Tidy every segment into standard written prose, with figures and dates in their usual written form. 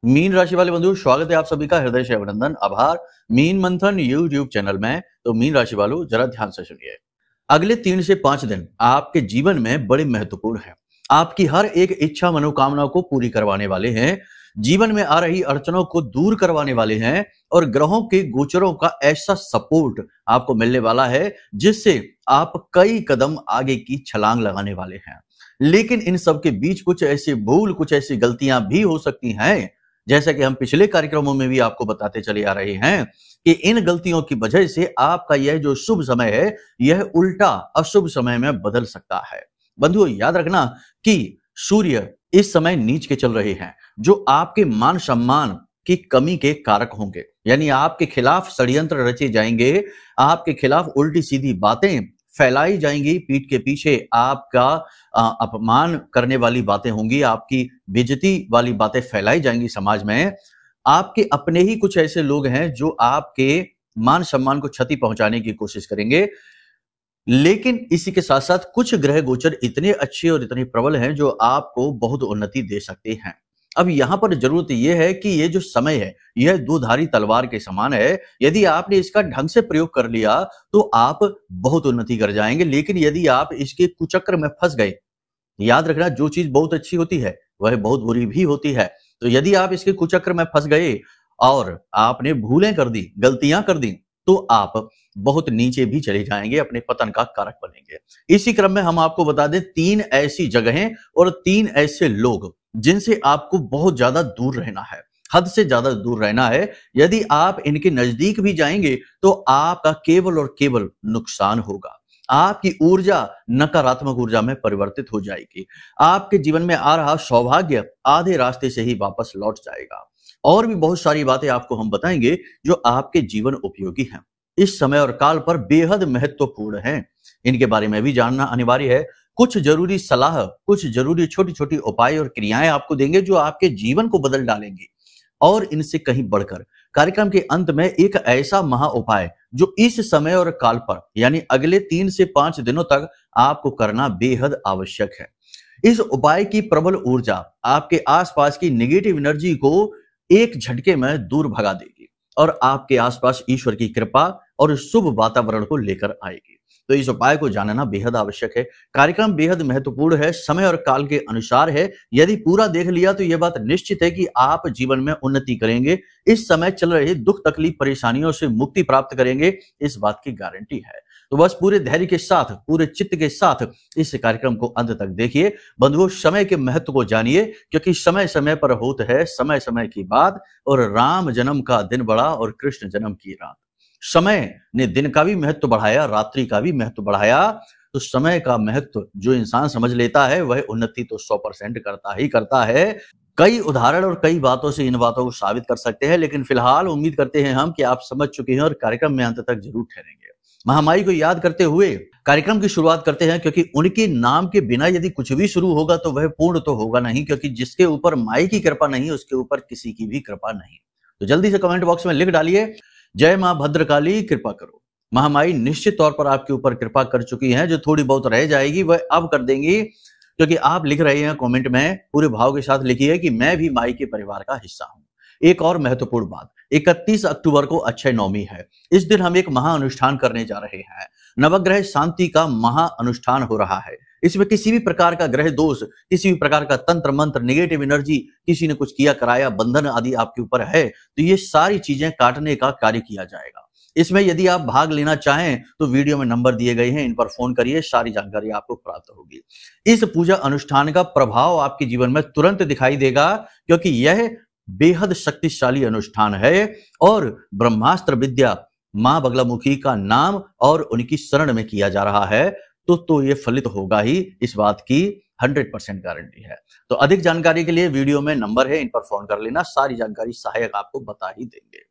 Mean राशि वाले बंधु, स्वागत है आप सभी का हृदय से अभिनंदन, आभार। मीन मंथन यूट्यूब चैनल में। तो मीन राशि वालों, जरा ध्यान से सुनिए। अगले 3 से 5 दिन आपके जीवन में बड़े महत्वपूर्ण हैं। आपकी हर एक इच्छा मनोकामना को पूरी करवाने वाले हैं, जीवन में आ रही अड़चनों को दूर करवाने वाले हैं और ग्रहों के गोचरों का ऐसा सपोर्ट आपको मिलने वाला है जिससे आप कई कदम आगे की छलांग लगाने वाले हैं। लेकिन इन सब के बीच कुछ ऐसी भूल, कुछ ऐसी गलतियां भी हो सकती हैं, जैसा कि हम पिछले कार्यक्रमों में भी आपको बताते चले आ रहे हैं कि इन गलतियों की वजह से आपका यह जो शुभ समय है, यह उल्टा अशुभ समय में बदल सकता है। बंधुओं, याद रखना कि सूर्य इस समय नीच के चल रहे हैं, जो आपके मान सम्मान की कमी के कारक होंगे। यानी आपके खिलाफ षड्यंत्र रचे जाएंगे, आपके खिलाफ उल्टी सीधी बातें फैलाई जाएंगी, पीठ के पीछे आपका अपमान करने वाली बातें होंगी, आपकी बेइज्जती वाली बातें फैलाई जाएंगी समाज में। आपके अपने ही कुछ ऐसे लोग हैं जो आपके मान सम्मान को क्षति पहुंचाने की कोशिश करेंगे। लेकिन इसी के साथ साथ कुछ ग्रह गोचर इतने अच्छे और इतने प्रबल हैं जो आपको बहुत उन्नति दे सकते हैं। अब यहां पर जरूरत यह है कि ये जो समय है, यह दो-धारी तलवार के समान है। यदि आपने इसका ढंग से प्रयोग कर लिया तो आप बहुत उन्नति कर जाएंगे, लेकिन यदि आप इसके कुचक्र में फंस गए, याद रखना, जो चीज बहुत अच्छी होती है वह बहुत बुरी भी होती है। तो यदि आप इसके कुचक्र में फंस गए और आपने भूलें कर दी, गलतियां कर दी, तो आप बहुत नीचे भी चले जाएंगे, अपने पतन का कारक बनेंगे। इसी क्रम में हम आपको बता दें 3 ऐसी जगहें और 3 ऐसे लोग जिनसे आपको बहुत ज्यादा दूर रहना है, हद से ज्यादा दूर रहना है। यदि आप इनके नजदीक भी जाएंगे तो आपका केवल और केवल नुकसान होगा। आपकी ऊर्जा नकारात्मक ऊर्जा में परिवर्तित हो जाएगी। आपके जीवन में आ रहा सौभाग्य आधे रास्ते से ही वापस लौट जाएगा। और भी बहुत सारी बातें आपको हम बताएंगे जो आपके जीवन उपयोगी हैं, इस समय और काल पर बेहद महत्वपूर्ण हैं। इनके बारे में भी जानना अनिवार्य है। कुछ जरूरी सलाह, कुछ जरूरी छोटी छोटी उपाय और क्रियाएं आपको देंगे जो आपके जीवन को बदल डालेंगे। और इनसे कहीं बढ़कर कार्यक्रम के अंत में एक ऐसा महा उपाय जो इस समय और काल पर यानी अगले 3 से 5 दिनों तक आपको करना बेहद आवश्यक है। इस उपाय की प्रबल ऊर्जा आपके आसपास की नेगेटिव एनर्जी को एक झटके में दूर भगा देगी और आपके आसपास ईश्वर की कृपा और शुभ वातावरण को लेकर आएगी। तो इस उपाय को जानना बेहद आवश्यक है। कार्यक्रम बेहद महत्वपूर्ण है, समय और काल के अनुसार है। यदि पूरा देख लिया तो यह बात निश्चित है कि आप जीवन में उन्नति करेंगे। इस समय चल रहे दुख तकलीफ परेशानियों से मुक्ति प्राप्त करेंगे, इस बात की गारंटी है। तो बस पूरे धैर्य के साथ, पूरे चित्त के साथ इस कार्यक्रम को अंत तक देखिए। बंधुओं, समय के महत्व को जानिए, क्योंकि समय समय पर होता है समय समय की बात। और राम जन्म का दिन बड़ा और कृष्ण जन्म की रात। समय ने दिन का भी महत्व बढ़ाया, रात्रि का भी महत्व बढ़ाया। तो समय का महत्व जो इंसान समझ लेता है वह उन्नति तो 100% करता ही करता है। कई उदाहरण और कई बातों से इन बातों को साबित कर सकते हैं, लेकिन फिलहाल उम्मीद करते हैं हम कि आप समझ चुके हैं और कार्यक्रम में अंत तक जरूर ठहरेंगे। महामाई को याद करते हुए कार्यक्रम की शुरुआत करते हैं, क्योंकि उनके नाम के बिना यदि कुछ भी शुरू होगा तो वह पूर्ण तो होगा नहीं, क्योंकि जिसके ऊपर माई की कृपा नहीं उसके ऊपर किसी की भी कृपा नहीं। तो जल्दी से कमेंट बॉक्स में लिख डालिए, जय मां भद्रकाली कृपा करो। महामाई निश्चित तौर पर आपके ऊपर कृपा कर चुकी हैं, जो थोड़ी बहुत रह जाएगी वह अब कर देंगी, क्योंकि आप लिख रहे हैं कमेंट में, पूरे भाव के साथ लिखिए कि मैं भी माई के परिवार का हिस्सा हूं। एक और महत्वपूर्ण बात, 31 अक्टूबर को अक्षय नवमी है। इस दिन हम एक महा अनुष्ठान करने जा रहे हैं। नवग्रह शांति का महा अनुष्ठान हो रहा है। इसमें किसी भी प्रकार का ग्रह दोष, किसी भी प्रकार का तंत्र मंत्र, नेगेटिव एनर्जी, किसी ने कुछ किया कराया, बंधन आदि आपके ऊपर है, तो ये सारी चीजें काटने का कार्य किया जाएगा। इसमें यदि आप भाग लेना चाहें तो वीडियो में नंबर दिए गए हैं, इन पर फोन करिए, सारी जानकारी आपको प्राप्त होगी। इस पूजा अनुष्ठान का प्रभाव आपके जीवन में तुरंत दिखाई देगा, क्योंकि यह बेहद शक्तिशाली अनुष्ठान है और ब्रह्मास्त्र विद्या मां बगलामुखी का नाम और उनकी शरण में किया जा रहा है। तो ये फलित होगा ही, इस बात की 100% गारंटी है। तो अधिक जानकारी के लिए वीडियो में नंबर है, इन पर फोन कर लेना, सारी जानकारी सहायक आपको बता ही देंगे।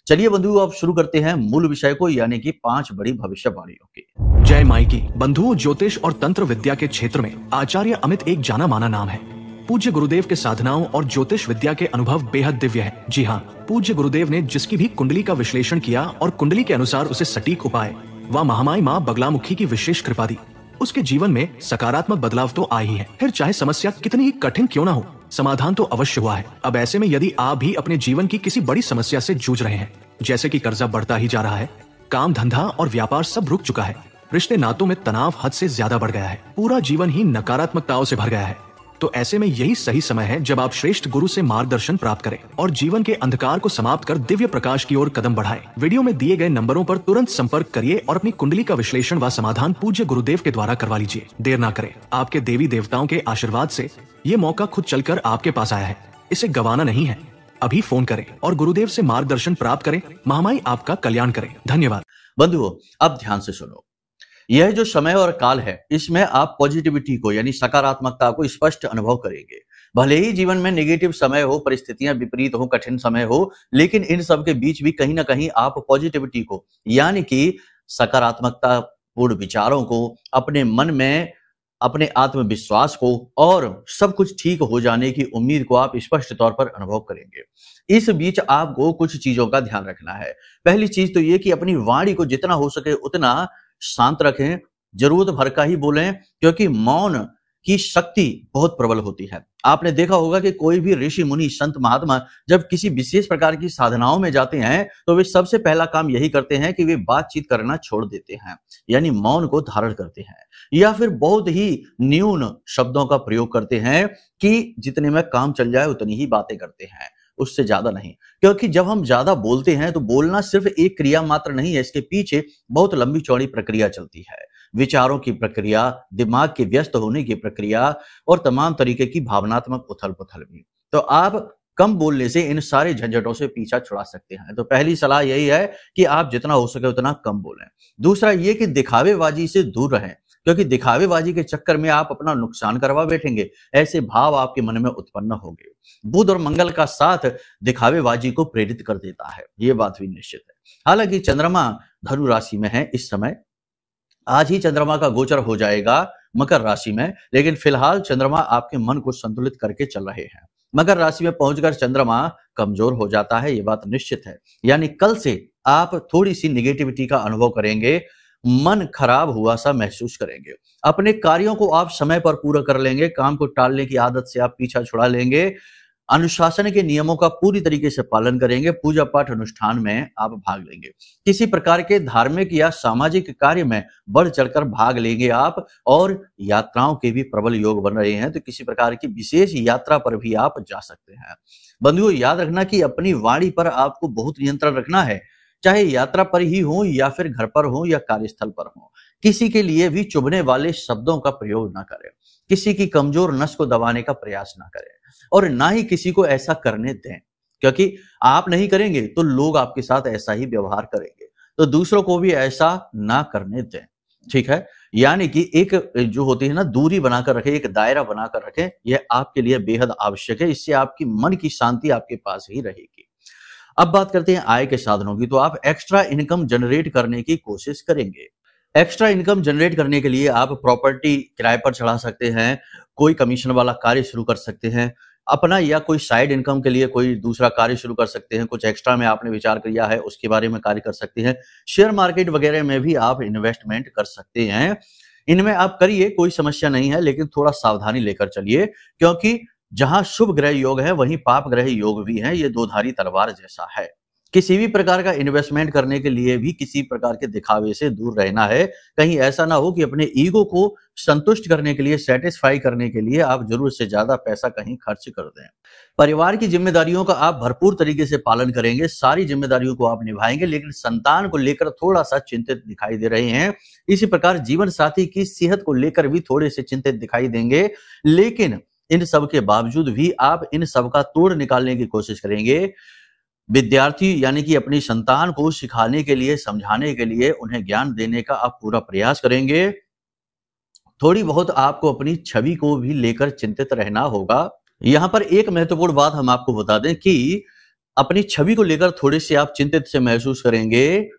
चलिए बंधु, अब शुरू करते हैं मूल विषय को, यानी कि 5 बड़ी भविष्यवाणियों की। जय माई की। बंधुओं, ज्योतिष और तंत्र विद्या के क्षेत्र में आचार्य अमित एक जाना माना नाम है। पूज्य गुरुदेव के साधनाओं और ज्योतिष विद्या के अनुभव बेहद दिव्य है। जी हाँ, पूज्य गुरुदेव ने जिसकी भी कुंडली का विश्लेषण किया और कुंडली के अनुसार उसे सटीक उपाय व महामाई माँ बगलामुखी की विशेष कृपा दी, उसके जीवन में सकारात्मक बदलाव तो आए ही है। फिर चाहे समस्या कितनी ही कठिन क्यों ना हो, समाधान तो अवश्य हुआ है। अब ऐसे में यदि आप भी अपने जीवन की किसी बड़ी समस्या से जूझ रहे हैं, जैसे कि कर्जा बढ़ता ही जा रहा है, काम धंधा और व्यापार सब रुक चुका है, रिश्ते नातों में तनाव हद से ज्यादा बढ़ गया है, पूरा जीवन ही नकारात्मकताओं से भर गया है, तो ऐसे में यही सही समय है जब आप श्रेष्ठ गुरु से मार्गदर्शन प्राप्त करें और जीवन के अंधकार को समाप्त कर दिव्य प्रकाश की ओर कदम बढ़ाएं। वीडियो में दिए गए नंबरों पर तुरंत संपर्क करिए और अपनी कुंडली का विश्लेषण व समाधान पूज्य गुरुदेव के द्वारा करवा लीजिए। देर ना करें, आपके देवी देवताओं के आशीर्वाद से ये मौका खुद चलकर आपके पास आया है, इसे गंवाना नहीं है। अभी फोन करें और गुरुदेव से मार्गदर्शन प्राप्त करें। महामाई आपका कल्याण करें। धन्यवाद। बंधुओं, अब ध्यान से सुनो। यह जो समय और काल है, इसमें आप पॉजिटिविटी को यानी सकारात्मकता को स्पष्ट अनुभव करेंगे। भले ही जीवन में नेगेटिव समय हो, परिस्थितियां विपरीत हो, कठिन समय हो, लेकिन इन सब के बीच भी कहीं ना कहीं आप पॉजिटिविटी को यानी कि सकारात्मकता पूर्ण विचारों को, अपने मन में अपने आत्मविश्वास को और सब कुछ ठीक हो जाने की उम्मीद को आप स्पष्ट तौर पर अनुभव करेंगे। इस बीच आपको कुछ चीजों का ध्यान रखना है। पहली चीज तो ये कि अपनी वाणी को जितना हो सके उतना शांत रखें, जरूरत भर का ही बोलें, क्योंकि मौन की शक्ति बहुत प्रबल होती है। आपने देखा होगा कि कोई भी ऋषि मुनि संत महात्मा जब किसी विशेष प्रकार की साधनाओं में जाते हैं तो वे सबसे पहला काम यही करते हैं कि वे बातचीत करना छोड़ देते हैं, यानी मौन को धारण करते हैं, या फिर बहुत ही न्यून शब्दों का प्रयोग करते हैं कि जितने में काम चल जाए उतनी ही बातें करते हैं, उससे ज्यादा नहीं। क्योंकि जब हम ज्यादा बोलते हैं तो बोलना सिर्फ एक क्रिया मात्र नहीं है, इसके पीछे बहुत लंबी चौड़ी प्रक्रिया चलती है। विचारों की प्रक्रिया, दिमाग के व्यस्त होने की प्रक्रिया और तमाम तरीके की भावनात्मक उथल पुथल भी। तो आप कम बोलने से इन सारे झंझटों से पीछा छुड़ा सकते हैं। तो पहली सलाह यही है कि आप जितना हो सके उतना कम बोलें। दूसरा ये कि दिखावेबाजी से दूर रहें, क्योंकि दिखावेबाजी के चक्कर में आप अपना नुकसान करवा बैठेंगे। ऐसे भाव आपके मन में उत्पन्न होंगे। बुध और मंगल का साथ दिखावेबाजी को प्रेरित कर देता है, ये बात भी निश्चित है। हालांकि चंद्रमा धनु राशि में है इस समय, आज ही चंद्रमा का गोचर हो जाएगा मकर राशि में, लेकिन फिलहाल चंद्रमा आपके मन को संतुलित करके चल रहे हैं। मकर राशि में पहुंचकर चंद्रमा कमजोर हो जाता है, ये बात निश्चित है। यानी कल से आप थोड़ी सी निगेटिविटी का अनुभव करेंगे, मन खराब हुआ सा महसूस करेंगे। अपने कार्यों को आप समय पर पूरा कर लेंगे, काम को टालने की आदत से आप पीछा छुड़ा लेंगे, अनुशासन के नियमों का पूरी तरीके से पालन करेंगे, पूजा पाठ अनुष्ठान में आप भाग लेंगे, किसी प्रकार के धार्मिक या सामाजिक कार्य में बढ़ चढ़कर भाग लेंगे आप, और यात्राओं के भी प्रबल योग बन रहे हैं, तो किसी प्रकार की विशेष यात्रा पर भी आप जा सकते हैं। बंधुओं, याद रखना कि अपनी वाणी पर आपको बहुत नियंत्रण रखना है, चाहे यात्रा पर ही हो या फिर घर पर हो या कार्यस्थल पर हो। किसी के लिए भी चुभने वाले शब्दों का प्रयोग ना करें, किसी की कमजोर नस को दबाने का प्रयास ना करें, और ना ही किसी को ऐसा करने दें, क्योंकि आप नहीं करेंगे तो लोग आपके साथ ऐसा ही व्यवहार करेंगे। तो दूसरों को भी ऐसा ना करने दें, ठीक है। यानी कि एक जो होती है ना, दूरी बनाकर रखें, एक दायरा बनाकर रखें, यह आपके लिए बेहद आवश्यक है। इससे आपकी मन की शांति आपके पास ही रहेगी। अब बात करते हैं आय के साधनों की। तो आप एक्स्ट्रा इनकम जनरेट करने की कोशिश करेंगे। एक्स्ट्रा इनकम जनरेट करने के लिए आप प्रॉपर्टी किराए पर चढ़ा सकते हैं, कोई कमीशन वाला कार्य शुरू कर सकते हैं, अपना या कोई साइड इनकम के लिए कोई दूसरा कार्य शुरू कर सकते हैं, कुछ एक्स्ट्रा में आपने विचार किया है उसके बारे में कार्य कर सकते हैं। शेयर मार्केट वगैरह में भी आप इन्वेस्टमेंट कर सकते हैं। इनमें आप करिए, कोई समस्या नहीं है, लेकिन थोड़ा सावधानी लेकर चलिए, क्योंकि जहां शुभ ग्रह योग है वहीं पाप ग्रह योग भी है। ये दोधारी तलवार जैसा है। किसी भी प्रकार का इन्वेस्टमेंट करने के लिए भी किसी प्रकार के दिखावे से दूर रहना है। कहीं ऐसा ना हो कि अपने ईगो को संतुष्ट करने के लिए, सेटिस्फाई करने के लिए आप जरूरत से ज्यादा पैसा कहीं खर्च कर दें। परिवार की जिम्मेदारियों का आप भरपूर तरीके से पालन करेंगे, सारी जिम्मेदारियों को आप निभाएंगे, लेकिन संतान को लेकर थोड़ा सा चिंतित दिखाई दे रहे हैं। इसी प्रकार जीवन साथी की सेहत को लेकर भी थोड़े से चिंतित दिखाई देंगे, लेकिन इन सब के बावजूद भी आप इन सब का तोड़ निकालने की कोशिश करेंगे। विद्यार्थी यानी कि अपनी संतान को सिखाने के लिए, समझाने के लिए, उन्हें ज्ञान देने का आप पूरा प्रयास करेंगे। थोड़ी बहुत आपको अपनी छवि को भी लेकर चिंतित रहना होगा। यहां पर एक महत्वपूर्ण बात हम आपको बता दें कि अपनी छवि को लेकर थोड़े से आप चिंतित से महसूस करेंगे।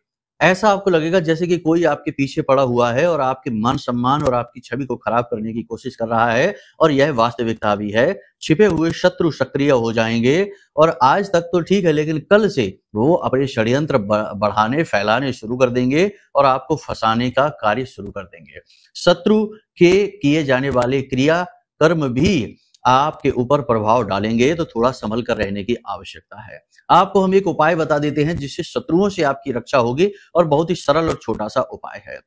ऐसा आपको लगेगा जैसे कि कोई आपके पीछे पड़ा हुआ है और आपके मान सम्मान और आपकी छवि को खराब करने की कोशिश कर रहा है, और यह वास्तविकता भी है। छिपे हुए शत्रु सक्रिय हो जाएंगे, और आज तक तो ठीक है, लेकिन कल से वो अपने षड्यंत्र बढ़ाने, फैलाने शुरू कर देंगे और आपको फंसाने का कार्य शुरू कर देंगे। शत्रु के किए जाने वाले क्रिया कर्म भी आपके ऊपर प्रभाव डालेंगे तो थोड़ा संभल कर रहने की आवश्यकता है। आपको हम एक उपाय बता देते हैं जिससे शत्रुओं से आपकी रक्षा होगी और बहुत ही सरल और छोटा सा उपाय है।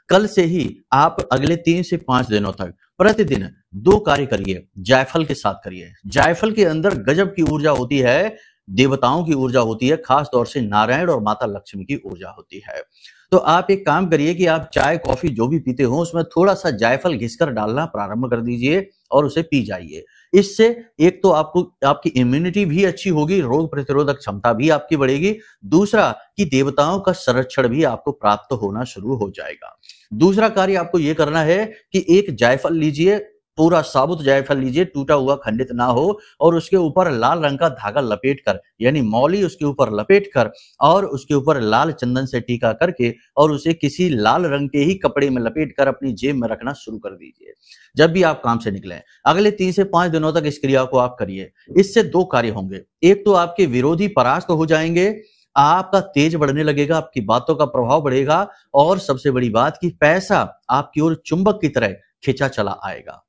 कल से ही आप अगले 3 से 5 दिनों तक प्रतिदिन 2 कार्य करिए, जायफल के साथ करिए। जायफल के अंदर गजब की ऊर्जा होती है, देवताओं की ऊर्जा होती है, खास तौर से नारायण और माता लक्ष्मी की ऊर्जा होती है। तो आप एक काम करिए कि आप चाय कॉफी जो भी पीते हो उसमें थोड़ा सा जायफल घिसकर डालना प्रारंभ कर दीजिए और उसे पी जाइए। इससे एक तो आपको आपकी इम्यूनिटी भी अच्छी होगी, रोग प्रतिरोधक क्षमता भी आपकी बढ़ेगी। दूसरा कि देवताओं का संरक्षण भी आपको प्राप्त होना शुरू हो जाएगा। दूसरा कार्य आपको यह करना है कि एक जायफल लीजिए, पूरा साबुत जायफल लीजिए, टूटा हुआ खंडित ना हो, और उसके ऊपर लाल रंग का धागा लपेटकर यानी मौली उसके ऊपर लपेटकर और उसके ऊपर लाल चंदन से टीका करके और उसे किसी लाल रंग के ही कपड़े में लपेटकर अपनी जेब में रखना शुरू कर दीजिए जब भी आप काम से निकलें। अगले 3 से 5 दिनों तक इस क्रिया को आप करिए। इससे 2 कार्य होंगे। एक तो आपके विरोधी परास्त हो जाएंगे, आपका तेज बढ़ने लगेगा, आपकी बातों का प्रभाव बढ़ेगा, और सबसे बड़ी बात कि पैसा आपकी ओर चुंबक की तरह खिंचा चला आएगा।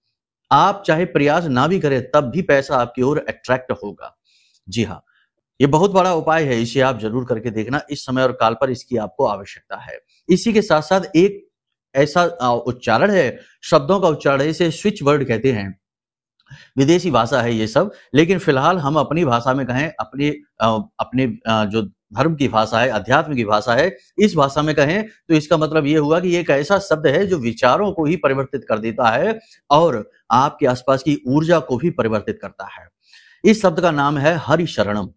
आप चाहे प्रयास ना भी करें तब भी पैसा आपकी ओर अट्रैक्ट होगा। जी हाँ, ये बहुत बड़ा उपाय है, इसे आप जरूर करके देखना। इस समय और काल पर इसकी आपको आवश्यकता है। इसी के साथ साथ एक ऐसा उच्चारण है, शब्दों का उच्चारण है, इसे स्विच वर्ड कहते हैं। विदेशी भाषा है ये सब, लेकिन फिलहाल हम अपनी भाषा में कहें, अपने जो धर्म की भाषा है, अध्यात्म की भाषा है, इस भाषा में कहें तो इसका मतलब ये हुआ कि एक ऐसा शब्द है जो विचारों को ही परिवर्तित कर देता है और आपके आसपास की ऊर्जा को भी परिवर्तित करता है। इस शब्द का नाम है हरिशरणम।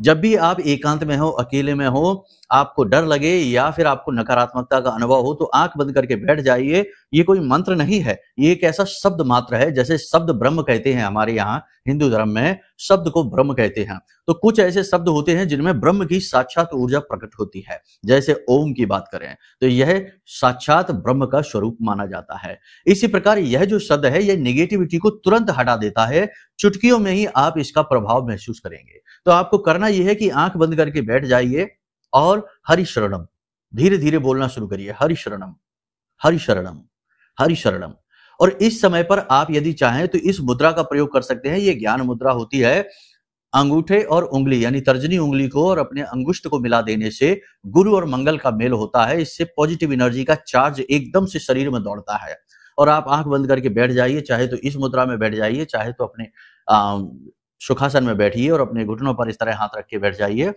जब भी आप एकांत में हो, अकेले में हो, आपको डर लगे या फिर आपको नकारात्मकता का अनुभव हो तो आंख बंद करके बैठ जाइए। ये कोई मंत्र नहीं है, ये एक ऐसा शब्द मात्र है। जैसे शब्द ब्रह्म कहते हैं, हमारे यहाँ हिंदू धर्म में शब्द को ब्रह्म कहते हैं, तो कुछ ऐसे शब्द होते हैं जिनमें ब्रह्म की साक्षात ऊर्जा प्रकट होती है। जैसे ओम की बात करें तो यह साक्षात ब्रह्म का स्वरूप माना जाता है। इसी प्रकार यह जो शब्द है यह नेगेटिविटी को तुरंत हटा देता है। चुटकियों में ही आप इसका प्रभाव महसूस करेंगे। तो आपको करना यह है कि आंख बंद करके बैठ जाइए और हरिशरणम धीरे धीरे बोलना शुरू करिए। हरिशरणम, हरिशरणम, हरिशरणम। और इस समय पर आप यदि चाहें तो इस मुद्रा का प्रयोग कर सकते हैं। ये ज्ञान मुद्रा होती है। अंगूठे और उंगली यानी तर्जनी उंगली को और अपने अंगुष्ठ को मिला देने से गुरु और मंगल का मेल होता है। इससे पॉजिटिव एनर्जी का चार्ज एकदम से शरीर में दौड़ता है। और आप आंख बंद करके बैठ जाइए, चाहे तो इस मुद्रा में बैठ जाइए, चाहे तो अपने सुखासन में बैठिए और अपने घुटनों पर इस तरह हाथ रख के बैठ जाइए।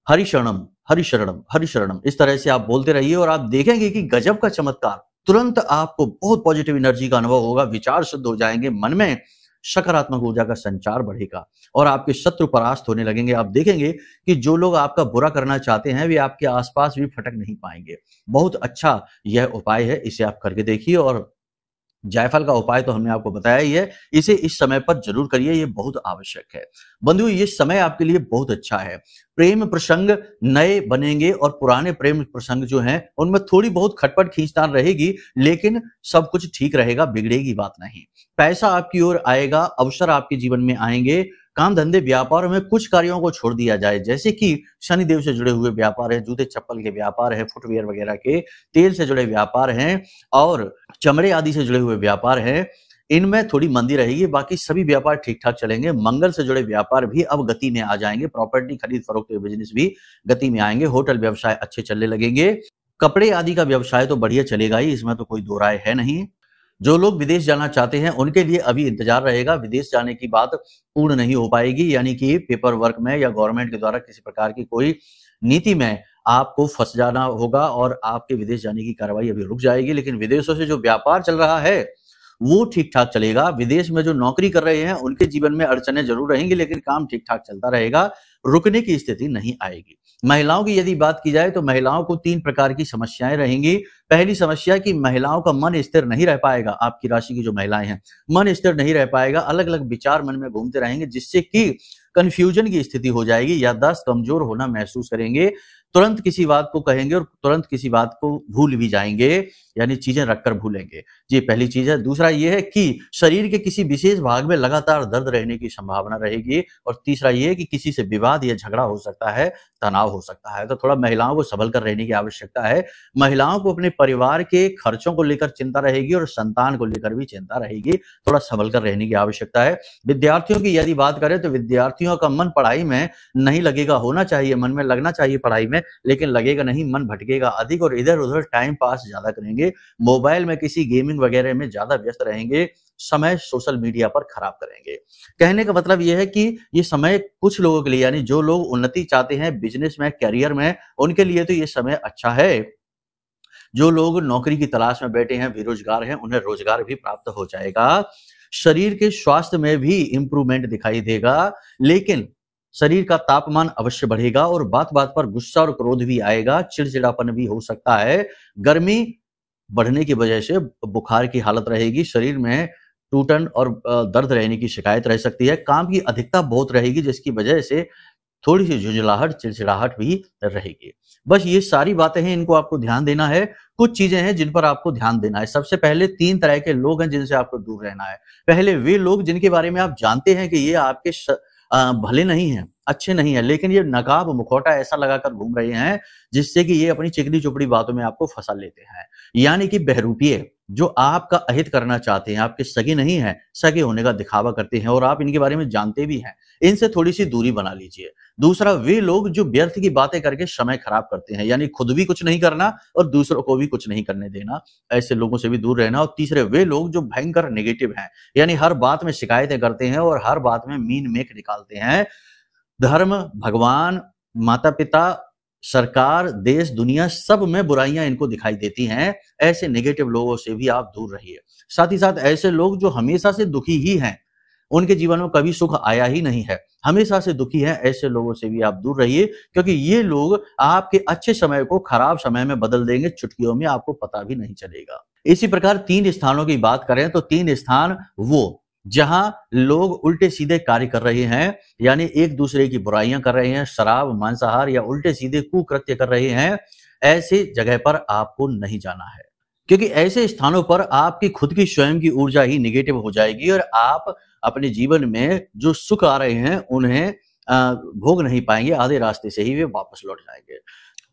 हरिशरणम, हरिशरणम, हरिशरणम, इस तरह से आप बोलते रहिए और आप देखेंगे कि गजब का चमत्कार, तुरंत आपको बहुत पॉजिटिव एनर्जी का अनुभव होगा। विचार शुद्ध हो जाएंगे, मन में सकारात्मक ऊर्जा का संचार बढ़ेगा और आपके शत्रु परास्त होने लगेंगे। आप देखेंगे कि जो लोग आपका बुरा करना चाहते हैं वे आपके आसपास भी फटक नहीं पाएंगे। बहुत अच्छा यह उपाय है, इसे आप करके देखिए। और जायफल का उपाय तो हमने आपको बताया ही है, इसे इस समय पर जरूर करिए, ये बहुत आवश्यक है। बंधु, ये समय आपके लिए बहुत अच्छा है। प्रेम प्रसंग नए बनेंगे और पुराने प्रेम प्रसंग जो हैं उनमें थोड़ी बहुत खटपट खींचतान रहेगी, लेकिन सब कुछ ठीक रहेगा, बिगड़ेगी बात नहीं। पैसा आपकी ओर आएगा, अवसर आपके जीवन में आएंगे। काम धंधे व्यापार में कुछ कार्यों को छोड़ दिया जाए, जैसे कि शनिदेव से जुड़े हुए व्यापार है, जूते चप्पल के व्यापार है, फुटवियर वगैरह के, तेल से जुड़े व्यापार हैं और चमड़े आदि से जुड़े हुए व्यापार हैं। इनमें थोड़ी मंदी रहेगी, बाकी सभी व्यापार ठीक ठाक चलेंगे। मंगल से जुड़े व्यापार भी अब गति में आ जाएंगे। प्रॉपर्टी खरीद फरोख्त के बिजनेस भी गति में आएंगे। होटल व्यवसाय अच्छे चलने लगेंगे। कपड़े आदि का व्यवसाय तो बढ़िया चलेगा ही, इसमें तो कोई दो राय है नहीं। जो लोग विदेश जाना चाहते हैं उनके लिए अभी इंतजार रहेगा। विदेश जाने की बात पूर्ण नहीं हो पाएगी, यानी कि पेपर वर्क में या गवर्नमेंट के द्वारा किसी प्रकार की कोई नीति में आपको फंस जाना होगा और आपके विदेश जाने की कार्रवाई अभी रुक जाएगी। लेकिन विदेशों से जो व्यापार चल रहा है वो ठीक ठाक चलेगा। विदेश में जो नौकरी कर रहे हैं उनके जीवन में अड़चने जरूर रहेंगी, लेकिन काम ठीक ठाक चलता रहेगा, रुकने की स्थिति नहीं आएगी। महिलाओं की यदि बात की जाए तो महिलाओं को 3 प्रकार की समस्याएं रहेंगी। पहली समस्या कि महिलाओं का मन स्थिर नहीं रह पाएगा। आपकी राशि की जो महिलाएं हैं मन स्थिर नहीं रह पाएगा, अलग अलग विचार मन में घूमते रहेंगे, जिससे कि कंफ्यूजन की स्थिति हो जाएगी, याददाश्त कमजोर होना महसूस करेंगे, तुरंत किसी बात को कहेंगे और तुरंत किसी बात को भूल भी जाएंगे, यानी चीजें रखकर भूलेंगे। ये पहली चीज है। दूसरा ये है कि शरीर के किसी विशेष भाग में लगातार दर्द रहने की संभावना रहेगी। और तीसरा ये है कि किसी से विवाद या झगड़ा हो सकता है, तनाव हो सकता है। तो थोड़ा महिलाओं को संभल कर रहने की आवश्यकता है। महिलाओं को अपने परिवार के खर्चों को लेकर चिंता रहेगी और संतान को लेकर भी चिंता रहेगी। थोड़ा संभल कर रहने की आवश्यकता है। विद्यार्थियों की यदि बात करें तो विद्यार्थियों का मन पढ़ाई में नहीं लगेगा, होना चाहिए, मन में लगना चाहिए पढ़ाई में, लेकिन लगेगा नहीं, मन भटकेगा अधिक और इधर उधर टाइम पास ज्यादा करेंगे, मोबाइल में किसी गेमिंग वगैरह में ज्यादा व्यस्त रहेंगे, समय सोशल मीडिया पर खराब करेंगे। कहने का मतलब यह है कि ये समय कुछ लोगों के लिए, यानी जो लोग उन्नति चाहते हैं बिजनेस में, करियर में, उनके लिए तो ये समय अच्छा है। जो लोग नौकरी की तलाश में बैठे हैं, बेरोजगार हैं, उन्हें रोजगार भी प्राप्त हो जाएगा। शरीर के स्वास्थ्य में भी इंप्रूवमेंट दिखाई देगा, लेकिन शरीर का तापमान अवश्य बढ़ेगा और बात बात पर गुस्सा और क्रोध भी आएगा, चिड़चिड़ापन भी हो सकता है। गर्मी बढ़ने की वजह से बुखार की हालत रहेगी, शरीर में टूटन और दर्द रहने की शिकायत रह सकती है। काम की अधिकता बहुत रहेगी, जिसकी वजह से थोड़ी सी झुंझलाहट, चिड़चिड़ाहट भी रहेगी। बस ये सारी बातें हैं, इनको आपको ध्यान देना है। कुछ चीजें हैं जिन पर आपको ध्यान देना है। सबसे पहले 3 तरह के लोग हैं जिनसे आपको दूर रहना है। पहले वे लोग जिनके बारे में आप जानते हैं कि ये आपके भले नहीं हैं, अच्छे नहीं है, लेकिन ये नकाब मुखौटा ऐसा लगाकर घूम रहे हैं जिससे कि ये अपनी चिकनी चुपड़ी बातों में आपको फंसा लेते हैं। यानी कि बहरूपिये जो आपका अहित करना चाहते हैं, आपके सगे नहीं है, सगे होने का दिखावा करते हैं और आप इनके बारे में जानते भी हैं, इनसे थोड़ी सी दूरी बना लीजिए। दूसरा, वे लोग जो व्यर्थ की बातें करके समय खराब करते हैं, यानी खुद भी कुछ नहीं करना और दूसरों को भी कुछ नहीं करने देना, ऐसे लोगों से भी दूर रहना। और तीसरे, वे लोग जो भयंकर नेगेटिव हैं, यानी हर बात में शिकायतें करते हैं और हर बात में मीन मेख निकालते हैं। धर्म, भगवान, माता पिता, सरकार, देश, दुनिया, सब में बुराइयां इनको दिखाई देती हैं। ऐसे नेगेटिव लोगों से भी आप दूर रहिए। साथ ही साथ ऐसे लोग जो हमेशा से दुखी ही हैं, उनके जीवन में कभी सुख आया ही नहीं है, हमेशा से दुखी हैं, ऐसे लोगों से भी आप दूर रहिए, क्योंकि ये लोग आपके अच्छे समय को खराब समय में बदल देंगे, चुटकियों में, आपको पता भी नहीं चलेगा। इसी प्रकार 3 स्थानों की बात करें तो 3 स्थान वो जहां लोग उल्टे सीधे कार्य कर रहे हैं, यानी एक दूसरे की बुराइयां कर रहे हैं, शराब, मांसाहार या उल्टे सीधे कुकृत्य कर रहे हैं, ऐसी जगह पर आपको नहीं जाना है, क्योंकि ऐसे स्थानों पर आपकी खुद की स्वयं की ऊर्जा ही निगेटिव हो जाएगी और आप अपने जीवन में जो सुख आ रहे हैं उन्हें भोग नहीं पाएंगे, आधे रास्ते से ही वे वापस लौट जाएंगे।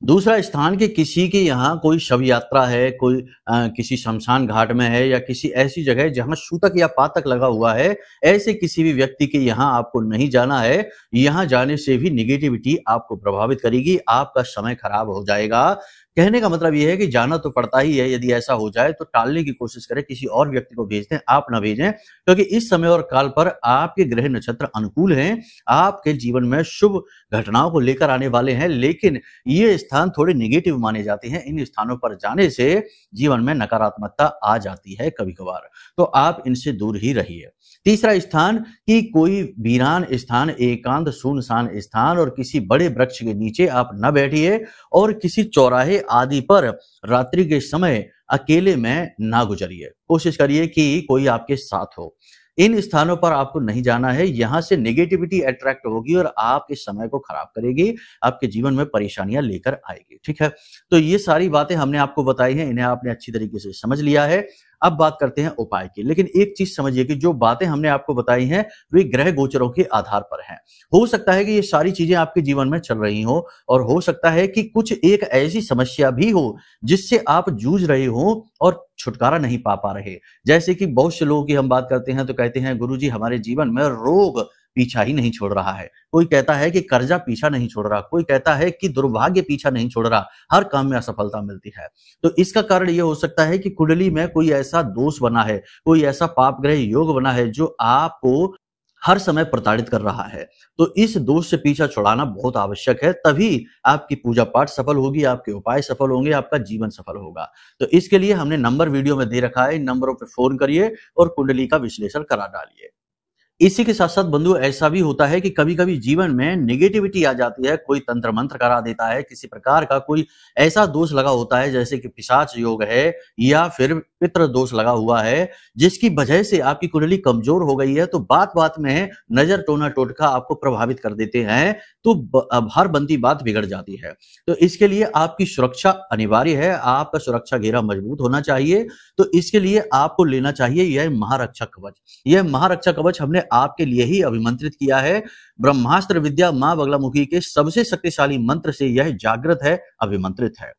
दूसरा स्थान कि किसी के यहाँ कोई शव यात्रा है, कोई किसी शमशान घाट में है या किसी ऐसी जगह जहां सूतक या पातक लगा हुआ है, ऐसे किसी भी व्यक्ति के यहाँ आपको नहीं जाना है। यहाँ जाने से भी निगेटिविटी आपको प्रभावित करेगी, आपका समय खराब हो जाएगा। कहने का मतलब यह है कि जाना तो पड़ता ही है, यदि ऐसा हो जाए तो टालने की कोशिश करें, किसी और व्यक्ति को भेज दें, आप ना भेजें, क्योंकि इस समय और काल पर आपके ग्रह नक्षत्र अनुकूल हैं, आपके जीवन में शुभ घटनाओं को लेकर आने वाले हैं, लेकिन ये स्थान थोड़े नेगेटिव माने जाते हैं। इन स्थानों पर जाने से जीवन में नकारात्मकता आ जाती है कभी कभार, तो आप इनसे दूर ही रहिए। तीसरा स्थान कि कोई वीरान स्थान, एकांत सुनसान स्थान और किसी बड़े वृक्ष के नीचे आप न बैठिए और किसी चौराहे आदि पर रात्रि के समय अकेले में ना गुजरिए। कोशिश करिए कि कोई आपके साथ हो। इन स्थानों पर आपको नहीं जाना है, यहां से नेगेटिविटी अट्रैक्ट होगी और आपके समय को खराब करेगी, आपके जीवन में परेशानियां लेकर आएगी। ठीक है, तो ये सारी बातें हमने आपको बताई हैं, इन्हें आपने अच्छी तरीके से समझ लिया है। अब बात करते हैं उपाय की। लेकिन एक चीज समझिए कि जो बातें हमने आपको बताई हैं वे ग्रह गोचरों के आधार पर हैं। हो सकता है कि ये सारी चीजें आपके जीवन में चल रही हो और हो सकता है कि कुछ एक ऐसी समस्या भी हो जिससे आप जूझ रहे हो और छुटकारा नहीं पा रहे। जैसे कि बहुत से लोगों की हम बात करते हैं तो कहते हैं गुरुजी हमारे जीवन में रोग पीछा ही नहीं छोड़ रहा है, कोई कहता है कि कर्जा पीछा नहीं छोड़ रहा, कोई कहता है कि दुर्भाग्य पीछा नहीं छोड़ रहा, हर काम में असफलता मिलती है। तो इसका कारण यह हो सकता है कि कुंडली में कोई ऐसा दोष बना है, कोई ऐसा पाप ग्रह योग बना है जो आपको हर समय प्रताड़ित कर रहा है। तो इस दोष से पीछा छुड़ाना बहुत आवश्यक है, तभी आपकी पूजा पाठ सफल होगी, आपके उपाय सफल होंगे, आपका जीवन सफल होगा। तो इसके लिए हमने नंबर वीडियो में दे रखा है, इन नंबरों पर फोन करिए और कुंडली का विश्लेषण करा डालिए। इसी के साथ साथ बंधु ऐसा भी होता है कि कभी कभी जीवन में नेगेटिविटी आ जाती है, कोई तंत्र मंत्र करा देता है, किसी प्रकार का कोई ऐसा दोष लगा होता है जैसे कि पिशाच योग है या फिर पितृ दोष लगा हुआ है, जिसकी वजह से आपकी कुंडली कमजोर हो गई है। तो बात बात में नजर टोना टोटका आपको प्रभावित कर देते हैं, तो अब हर बनती बात बिगड़ जाती है। तो इसके लिए आपकी सुरक्षा अनिवार्य है, आपका सुरक्षा घेरा मजबूत होना चाहिए। तो इसके लिए आपको लेना चाहिए यह महारक्षा कवच। यह महारक्षा कवच हमने आपके लिए ही अभिमंत्रित किया है। ब्रह्मास्त्र विद्या मां बगलामुखी के सबसे शक्तिशाली मंत्र से यह जागृत है, अभिमंत्रित है।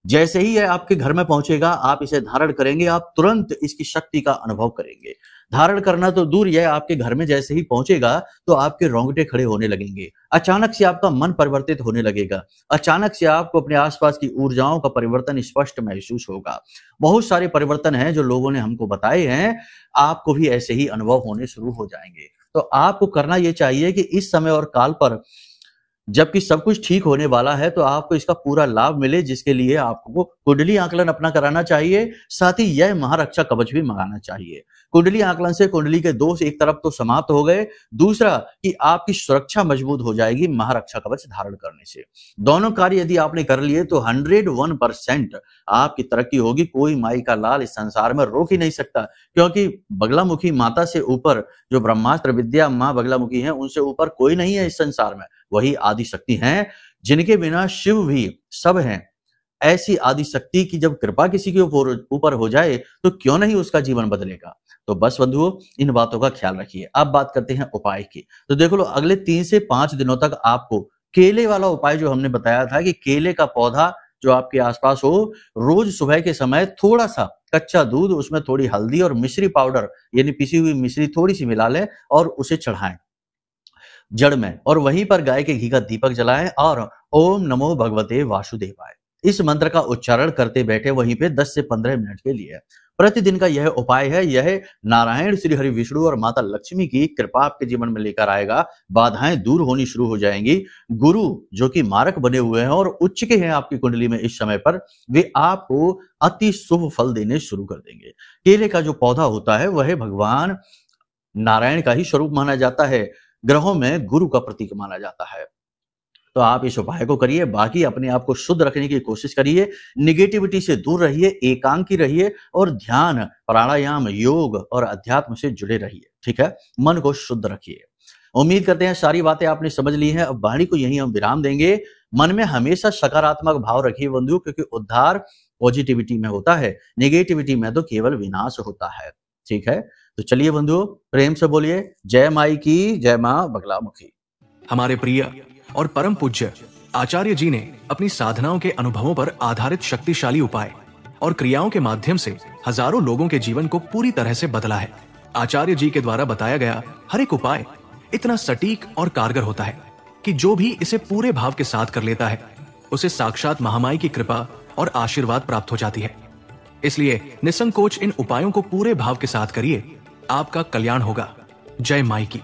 जैसे ही यह आपके घर में पहुंचेगा, आप इसे धारण करेंगे, आप तुरंत इसकी शक्ति का अनुभव करेंगे। धारण करना तो दूर, यह आपके घर में जैसे ही पहुंचेगा तो आपके रोंगटे खड़े होने लगेंगे। अचानक से आपका मन परिवर्तित होने लगेगा। अचानक से आपको अपने आसपास की ऊर्जाओं का परिवर्तन स्पष्ट महसूस होगा। बहुत सारे परिवर्तन हैं जो लोगों ने हमको बताए हैं, आपको भी ऐसे ही अनुभव होने शुरू हो जाएंगे। तो आपको करना यह चाहिए कि इस समय और काल पर जबकि सब कुछ ठीक होने वाला है, तो आपको इसका पूरा लाभ मिले, जिसके लिए आपको कुंडली आकलन अपना कराना चाहिए, साथ ही यह महारक्षा कवच भी मंगाना चाहिए। कुंडली आकलन से कुंडली के दोष एक तरफ तो समाप्त हो गए, दूसरा कि आपकी सुरक्षा मजबूत हो जाएगी महारक्षा कवच धारण करने से। दोनों कार्य यदि आपने कर लिए तो 101% आपकी तरक्की होगी। कोई माई का लाल इस संसार में रोक ही नहीं सकता, क्योंकि बगलामुखी माता से ऊपर जो ब्रह्मास्त्र विद्या मां बगलामुखी है, उनसे ऊपर कोई नहीं है इस संसार में। वही आदि शक्ति हैं, जिनके बिना शिव भी सब हैं। ऐसी आदि शक्ति की जब कृपा किसी के ऊपर हो जाए तो क्यों नहीं उसका जीवन बदलेगा। तो बस बंधुओं, इन बातों का ख्याल रखिए। अब बात करते हैं उपाय की। तो देखो लो, अगले 3 से 5 दिनों तक आपको केले वाला उपाय जो हमने बताया था कि केले का पौधा जो आपके आसपास हो, रोज सुबह के समय थोड़ा सा कच्चा दूध, उसमें थोड़ी हल्दी और मिश्री पाउडर यानी पिसी हुई मिश्री थोड़ी सी मिला लें और उसे चढ़ाएं जड़ में, और वहीं पर गाय के घी का दीपक जलाएं और ओम नमो भगवते वासुदेवाय इस मंत्र का उच्चारण करते बैठे वहीं पे 10 से 15 मिनट के लिए। प्रतिदिन का यह उपाय है। यह नारायण श्री हरि विष्णु और माता लक्ष्मी की कृपा आपके जीवन में लेकर आएगा। बाधाएं दूर होनी शुरू हो जाएंगी। गुरु जो कि मारक बने हुए हैं और उच्च के हैं आपकी कुंडली में इस समय पर, वे आपको अति शुभ फल देने शुरू कर देंगे। केले का जो पौधा होता है वह भगवान नारायण का ही स्वरूप माना जाता है, ग्रहों में गुरु का प्रतीक माना जाता है। तो आप इस उपाय को करिए। बाकी अपने आप को शुद्ध रखने की कोशिश करिए, निगेटिविटी से दूर रहिए, एकांकी रहिए और ध्यान, प्राणायाम, योग और अध्यात्म से जुड़े रहिए। ठीक है, मन को शुद्ध रखिए। उम्मीद करते हैं सारी बातें आपने समझ ली हैं। अब वाणी को यहीं हम विराम देंगे। मन में हमेशा सकारात्मक भाव रखिए बंधु, क्योंकि उद्धार पॉजिटिविटी में होता है, नेगेटिविटी में तो केवल विनाश होता है। ठीक है, तो चलिए बंधुओं, प्रेम से बोलिए जय माई की, जय मां बगलामुखी। हमारे प्रिय और परम पूज्य आचार्य जी ने अपनी साधनाओं के अनुभवों पर आधारित शक्तिशाली उपाय और क्रियाओं के माध्यम से हजारों लोगों के जीवन को पूरी तरह से बदला है। आचार्य जी के द्वारा बताया गया हर एक उपाय इतना सटीक और कारगर होता है कि जो भी इसे पूरे भाव के साथ कर लेता है, उसे साक्षात महामाई की कृपा और आशीर्वाद प्राप्त हो जाती है। इसलिए निसंकोच इन उपायों को पूरे भाव के साथ करिए, आपका कल्याण होगा। जय माई की।